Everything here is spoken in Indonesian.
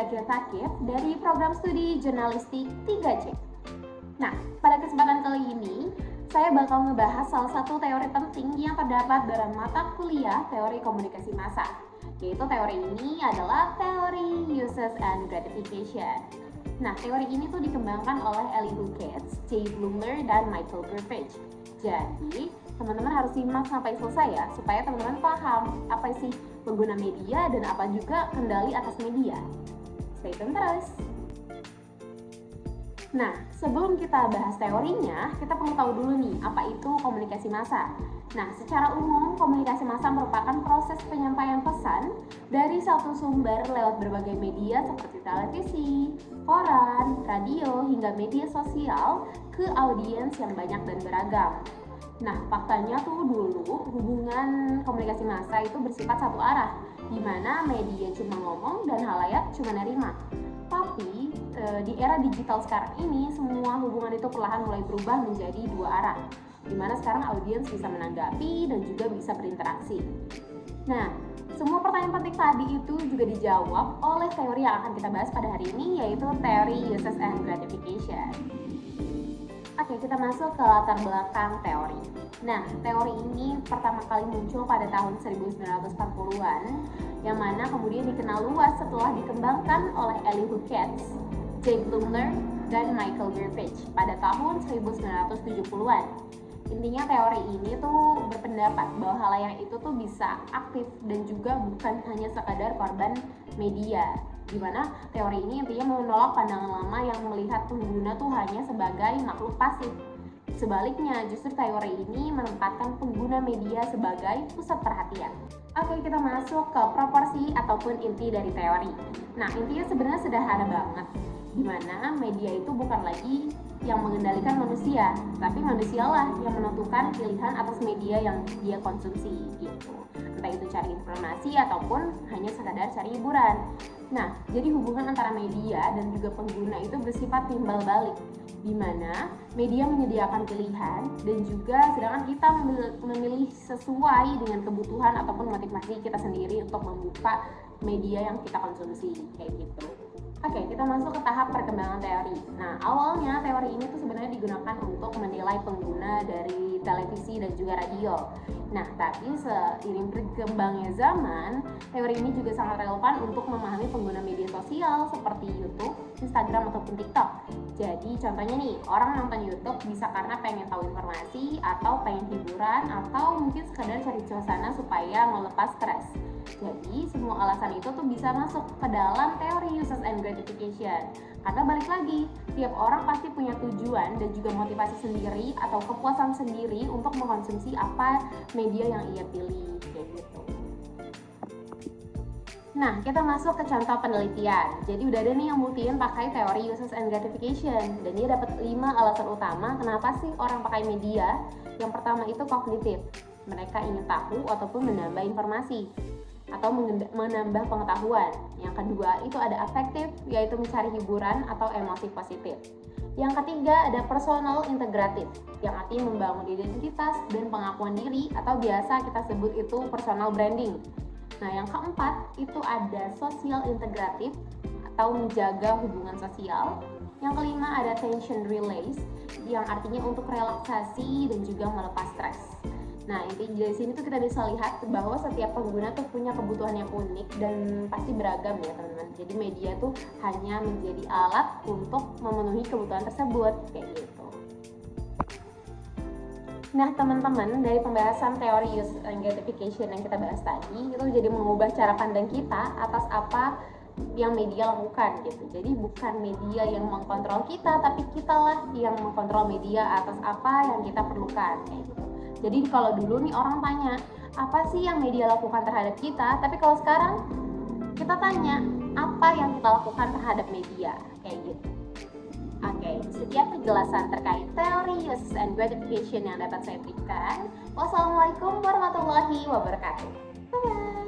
Zakia Takif dari program studi jurnalistik 3C. Nah, pada kesempatan kali ini, saya bakal ngebahas salah satu teori penting yang terdapat dalam mata kuliah teori komunikasi massa. Yaitu teori ini adalah teori uses and gratification. Nah, teori ini tuh dikembangkan oleh Elihu Katz, Jay Blumler, dan Michael Burbage. Jadi, teman-teman harus simak sampai selesai ya, supaya teman-teman paham apa sih pengguna media dan apa juga kendali atas media. Stay tune terus! Nah, sebelum kita bahas teorinya, kita perlu tahu dulu nih, apa itu komunikasi massa. Nah, secara umum, komunikasi massa merupakan proses penyampaian pesan dari satu sumber lewat berbagai media seperti televisi, koran, radio, hingga media sosial ke audiens yang banyak dan beragam. Nah, faktanya tuh dulu hubungan komunikasi massa itu bersifat satu arah, di mana media cuma ngomong dan halayak cuma nerima. Tapi di era digital sekarang ini, semua hubungan itu perlahan mulai berubah menjadi dua arah, di mana sekarang audiens bisa menanggapi dan juga bisa berinteraksi. Nah, semua pertanyaan penting tadi itu juga dijawab oleh teori yang akan kita bahas pada hari ini, yaitu teori uses and gratification. Oke, kita masuk ke latar belakang teori. Nah, teori ini pertama kali muncul pada tahun 1940-an, yang mana kemudian dikenal luas setelah dikembangkan oleh Elihu Katz, Jay Blumler, dan Michael Burbage pada tahun 1970-an. Intinya teori ini tuh berpendapat bahwa halayak itu tuh bisa aktif dan juga bukan hanya sekadar korban media. Dimana teori ini intinya menolak pandangan lama yang melihat pengguna tuh hanya sebagai makhluk pasif. Sebaliknya, justru teori ini menempatkan pengguna media sebagai pusat perhatian. Oke, kita masuk ke proporsi ataupun inti dari teori. Nah, intinya sebenarnya sederhana banget, dimana media itu bukan lagi yang mengendalikan manusia, tapi manusialah yang menentukan pilihan atas media yang dia konsumsi gitu. Entah itu cari informasi ataupun hanya sekadar cari hiburan. Nah, jadi hubungan antara media dan juga pengguna itu bersifat timbal balik, di mana media menyediakan pilihan dan juga sedangkan kita memilih sesuai dengan kebutuhan ataupun motivasi kita sendiri untuk membuka media yang kita konsumsi, kayak gitu. Oke, kita masuk ke tahap perkembangan teori. Nah, awalnya teori ini tuh sebenarnya digunakan untuk menilai pengguna dari televisi dan juga radio. Nah, tapi seiring berkembangnya zaman, teori ini juga sangat relevan untuk memahami pengguna media sosial seperti YouTube, Instagram, ataupun TikTok. Jadi, contohnya nih, orang nonton YouTube bisa karena pengen tahu informasi, atau pengen hiburan, atau mungkin sekedar cari suasana supaya melepas stres. Jadi, semua alasan itu tuh bisa masuk ke dalam teori uses and gratification. Karena balik lagi, tiap orang pasti punya tujuan dan juga motivasi sendiri atau kepuasan sendiri untuk mengkonsumsi apa media yang ia pilih, kayak gitu. Nah, kita masuk ke contoh penelitian. Jadi udah ada nih yang buktiin pakai teori uses and gratification, dan dia dapat 5 alasan utama kenapa sih orang pakai media. Yang pertama itu kognitif. Mereka ingin tahu ataupun menambah informasi atau menambah pengetahuan. Yang kedua itu ada afektif, yaitu mencari hiburan atau emosi positif. Yang ketiga ada personal integratif, yang artinya membangun identitas dan pengakuan diri atau biasa kita sebut itu personal branding. Nah, yang keempat itu ada social integratif atau menjaga hubungan sosial. Yang kelima ada tension release, yang artinya untuk relaksasi dan juga melepas stres. Nah, intinya dari sini tuh kita bisa lihat bahwa setiap pengguna tuh punya kebutuhan yang unik dan pasti beragam ya teman-teman. Jadi media tuh hanya menjadi alat untuk memenuhi kebutuhan tersebut, kayak gitu. Nah, teman-teman, dari pembahasan teori use and gratification yang kita bahas tadi, itu jadi mengubah cara pandang kita atas apa yang media lakukan gitu. Jadi bukan media yang mengkontrol kita, tapi kitalah yang mengkontrol media atas apa yang kita perlukan, kayak gitu. Jadi kalau dulu nih orang tanya, apa sih yang media lakukan terhadap kita? Tapi kalau sekarang kita tanya, apa yang kita lakukan terhadap media? Kayak gitu. Oke, sekian penjelasan terkait teori uses and gratification yang dapat saya berikan. Wassalamualaikum warahmatullahi wabarakatuh. Bye-bye.